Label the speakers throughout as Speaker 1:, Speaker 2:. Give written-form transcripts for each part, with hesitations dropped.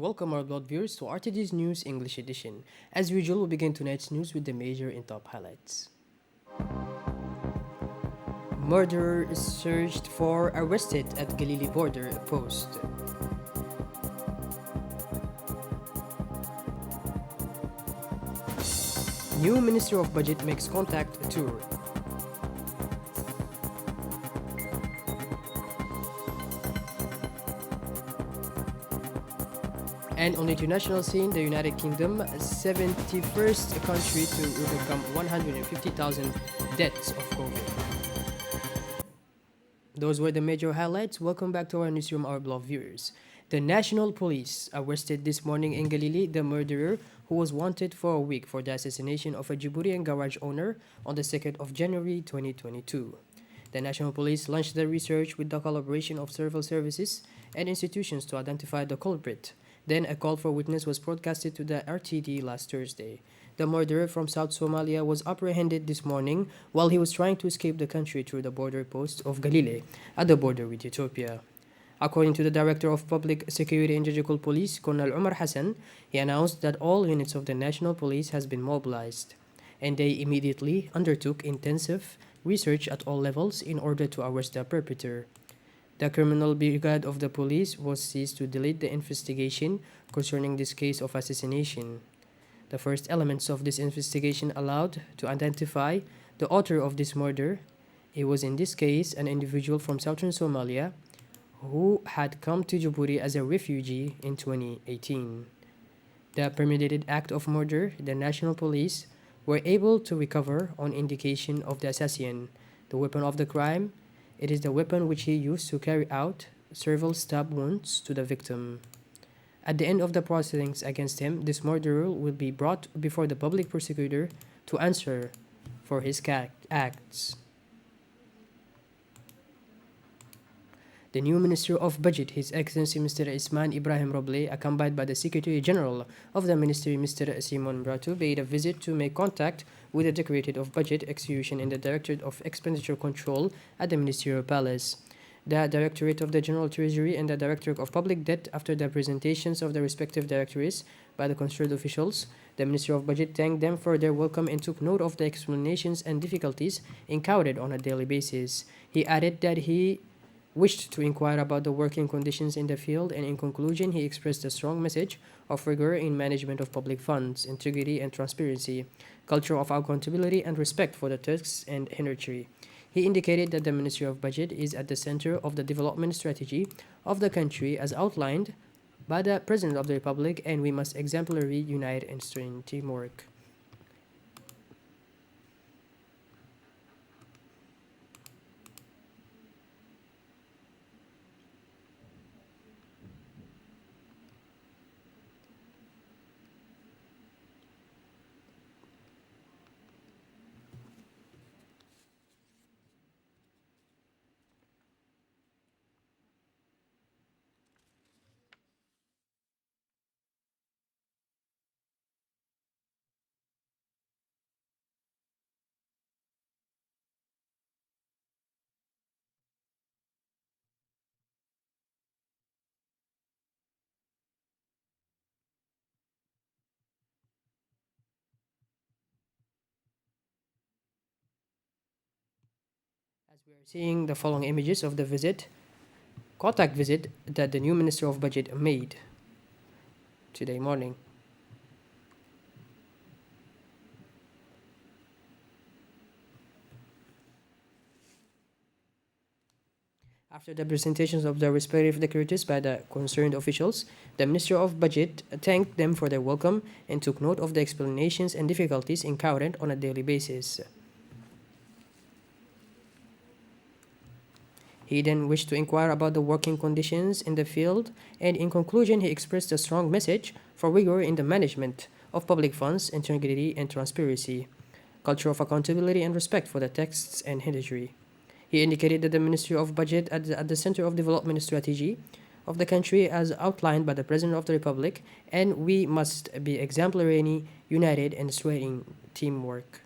Speaker 1: welcome our blood viewers to RTD's News English edition. As usual, we begin tonight's news with the major and top highlights. Murderer is searched for arrested at Galilee border post. New Minister of Budget makes contact tour. And on the international scene, the United Kingdom, 71st country to overcome 150,000 deaths of COVID. Those were the major highlights. Welcome back to our newsroom, our beloved viewers. The National Police arrested this morning in Galilee the murderer who was wanted for a week for the assassination of a Djiboutian garage owner on the 2nd of January 2022. The National Police launched the research with the collaboration of several services and institutions to identify the culprit. Then a call for witness was broadcasted to the RTD last Thursday. The murderer from South Somalia was apprehended this morning while he was trying to escape the country through the border post of Galile at the border with Ethiopia. According to the Director of Public Security and Judicial Police, Colonel Umar Hassan, he announced that all units of the National Police has been mobilized, and they immediately undertook intensive research at all levels in order to arrest the perpetrator. The criminal brigade of the police was seized to lead the investigation concerning this case of assassination. The first elements of this investigation allowed to identify the author of this murder. It was in this case an individual from southern Somalia who had come to Djibouti as a refugee in 2018. The premeditated act of murder, the National Police were able to recover on indication of the assassin, the weapon of the crime. It is the weapon which he used to carry out several stab wounds to the victim. At the end of the proceedings against him, this murderer will be brought before the public prosecutor to answer for his acts. The new Minister of Budget, His Excellency Mr. Isman Ibrahim Roble, accompanied by the Secretary General of the Ministry, Mr. Simon Bratu, paid a visit to make contact with the Directorate of Budget Execution and the Directorate of Expenditure Control at the Ministerial Palace. The Directorate of the General Treasury and the Directorate of Public Debt, after the presentations of the respective directorates by the concerned officials, the Minister of Budget thanked them for their welcome and took note of the explanations and difficulties encountered on a daily basis. He added that he wished to inquire about the working conditions in the field, and in conclusion he expressed a strong message of rigor in management of public funds, integrity and transparency, culture of accountability and respect for the tax and energy. He indicated that the Ministry of Budget is at the center of the development strategy of the country as outlined by the President of the Republic, and we must exemplarily unite and strengthen teamwork. As we are seeing the following images of the contact visit that the new Minister of Budget made today morning. After the presentations of the respective decretations by the concerned officials, the Minister of Budget thanked them for their welcome and took note of the explanations and difficulties encountered on a daily basis. He then wished to inquire about the working conditions in the field, and in conclusion he expressed a strong message for rigor in the management of public funds, integrity and transparency, culture of accountability and respect for the texts and history. He indicated that the Ministry of Budget at the center of development strategy of the country as outlined by the President of the Republic, and we must be exemplary, united and strengthening teamwork.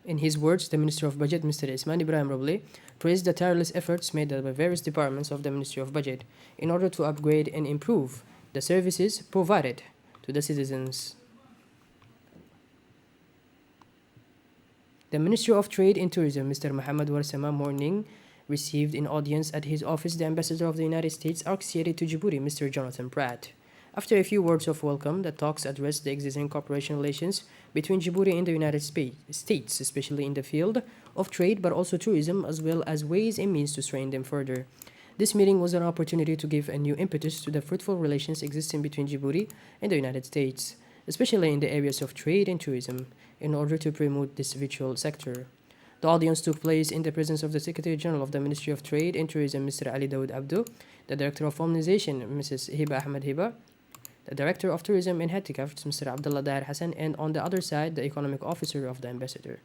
Speaker 1: In his words, the Minister of Budget, Mr. Isman Ibrahim Roble, praised the tireless efforts made by various departments of the Ministry of Budget in order to upgrade and improve the services provided to the citizens. The Minister of Trade and Tourism, Mr. Mohammed Warsama, morning received in audience at his office the Ambassador of the United States auxiliary to Djibouti, Mr. Jonathan Pratt. After a few words of welcome, the talks addressed the existing cooperation relations between Djibouti and the United States, especially in the field of trade but also tourism, as well as ways and means to strengthen them further. This meeting was an opportunity to give a new impetus to the fruitful relations existing between Djibouti and the United States, especially in the areas of trade and tourism, in order to promote this vital sector. The audience took place in the presence of the Secretary General of the Ministry of Trade and Tourism, Mr. Ali Dawood Abdo, the Director of Formalization, Mrs. Hiba Ahmed Hiba, the Director of Tourism and Handicrafts, Mr. Abdullah Dair Hassan, and on the other side, the Economic Officer of the Ambassador.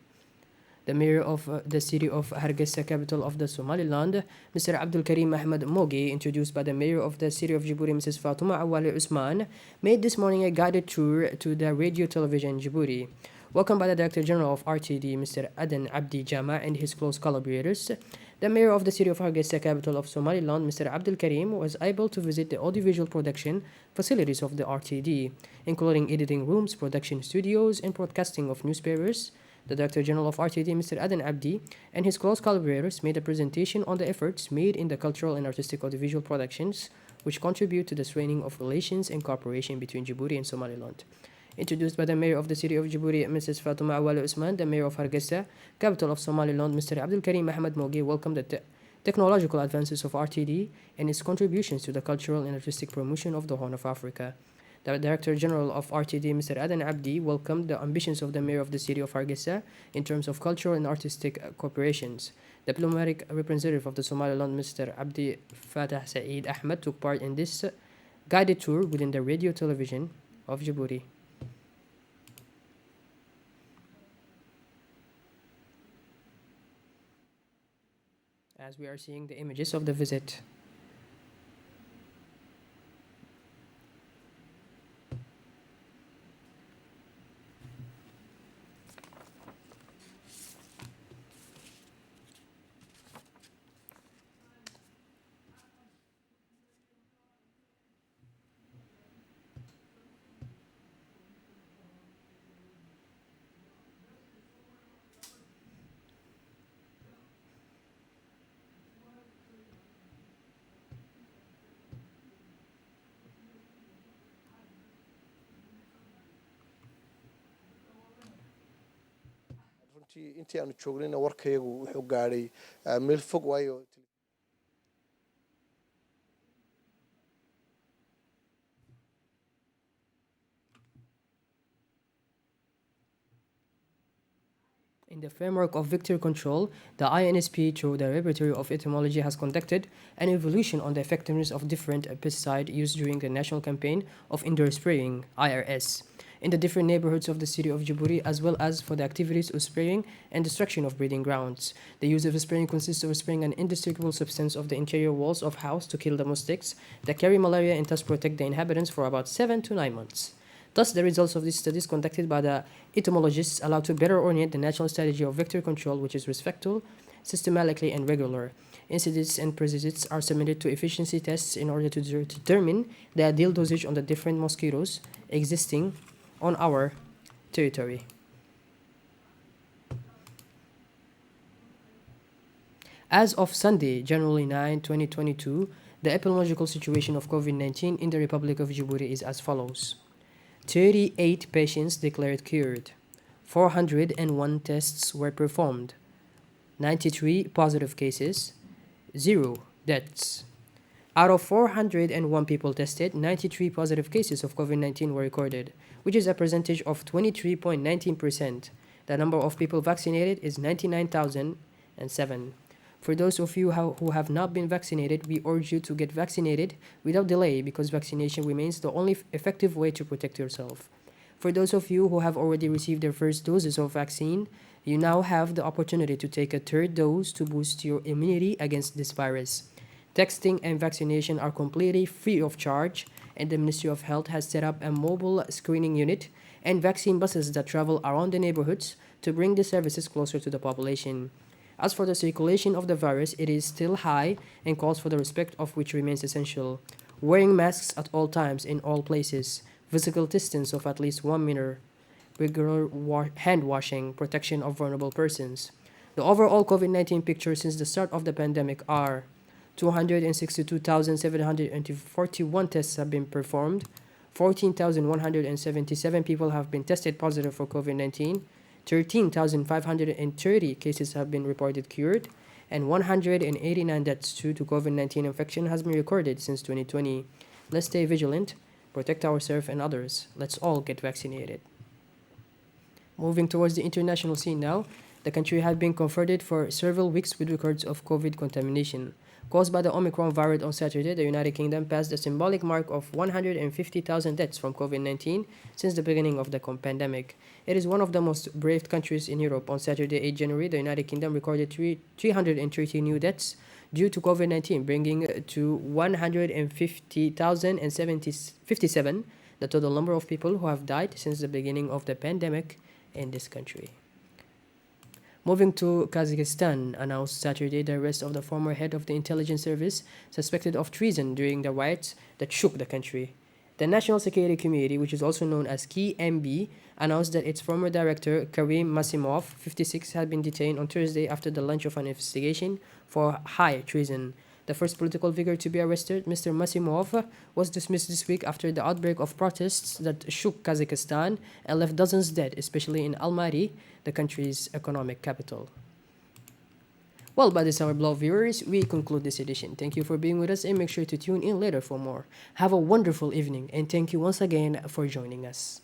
Speaker 1: The Mayor of the city of Hargeisa, capital of the Somaliland, Mr. Abdul Karim Ahmed Mogi, introduced by the Mayor of the city of Djibouti, Mrs. Fatuma Awali Usman, made this morning a guided tour to the radio television Djibouti. Welcomed by the Director General of RTD, Mr. Aden Abdi Jama, and his close collaborators, the Mayor of the city of Hargeisa, capital of Somaliland, Mr. Abdul Karim, was able to visit the audiovisual production facilities of the RTD, including editing rooms, production studios, and broadcasting of newspapers. The Director General of RTD, Mr. Aden Abdi, and his close collaborators made a presentation on the efforts made in the cultural and artistic audiovisual productions, which contribute to the strengthening of relations and cooperation between Djibouti and Somaliland. Introduced by the Mayor of the city of Djibouti, Mrs. Fatuma Awali Usman, the Mayor of Hargeisa, capital of Somaliland, Mr. Abdul Karim Ahmed Mogi, welcomed the technological advances of RTD and its contributions to the cultural and artistic promotion of the Horn of Africa. The Director General of RTD, Mr. Aden Abdi, welcomed the ambitions of the Mayor of the city of Hargeisa in terms of cultural and artistic cooperations. The diplomatic representative of the Somaliland, Mr. Abdi Fatah Saeed Ahmed, took part in this guided tour within the radio television of Djibouti. As we are seeing the images of the visit.
Speaker 2: intii aanu joognayna warkayagu wuxuu gaadhay meel fog waayo
Speaker 1: In the framework of vector control, the INSP, through the Laboratory of Etymology, has conducted an evaluation on the effectiveness of different pesticides used during the national campaign of indoor spraying, IRS, in the different neighborhoods of the city of Djibouti, as well as for the activities of spraying and destruction of breeding grounds. The use of spraying consists of spraying an indestructible substance of the interior walls of house to kill the mosquitoes that carry malaria and thus protect the inhabitants for about 7 to 9 months. Thus, the results of these studies conducted by the entomologists allow to better orient the national strategy of vector control, which is respectful, systematically, and regular. Incidents and parasites are submitted to efficiency tests in order to determine the ideal dosage on the different mosquitoes existing on our territory. As of Sunday, January 9, 2022, the epidemiological situation of COVID-19 in the Republic of Djibouti is as follows. 38 patients declared cured. 401 tests were performed. 93 positive cases. 0 deaths. Out of 401 people tested, 93 positive cases of COVID-19 were recorded, which is a percentage of 23.19%. The number of people vaccinated is 99,007. For those of you who have not been vaccinated, we urge you to get vaccinated without delay because vaccination remains the only effective way to protect yourself. For those of you who have already received their first doses of vaccine, you now have the opportunity to take a third dose to boost your immunity against this virus. Testing and vaccination are completely free of charge, and the Ministry of Health has set up a mobile screening unit and vaccine buses that travel around the neighborhoods to bring these services closer to the population. As for the circulation of the virus, it is still high and calls for the respect of which remains essential. Wearing masks at all times in all places, physical distance of at least 1 meter, regular hand washing, protection of vulnerable persons. The overall COVID 19 picture since the start of the pandemic are 262,741 tests have been performed, 14,177 people have been tested positive for COVID 19, 13,530 cases have been reported cured, and 189 deaths due to COVID 19 infection has been recorded since 2020. Let's stay vigilant, protect ourselves and others. Let's all get vaccinated. Moving towards the international scene now, the country had been confronted for several weeks with records of COVID contamination. Caused by the Omicron variant on Saturday, the United Kingdom passed the symbolic mark of 150,000 deaths from COVID 19 since the beginning of the pandemic. It is one of the most braved countries in Europe. On Saturday, 8 January, the United Kingdom recorded 330 new deaths due to COVID 19, bringing to 150,057 the total number of people who have died since the beginning of the pandemic in this country. Moving to Kazakhstan, announced Saturday the arrest of the former head of the intelligence service suspected of treason during the riots that shook the country. The National Security Committee, which is also known as KMB, announced that its former director, Karim Masimov, 56, had been detained on Thursday after the launch of an investigation for high treason. The first political figure to be arrested, Mr. Masimov, was dismissed this week after the outbreak of protests that shook Kazakhstan and left dozens dead, especially in Almaty, the country's economic capital. Well, by this, our beloved viewers, we conclude this edition. Thank you for being with us and make sure to tune in later for more. Have a wonderful evening and thank you once again for joining us.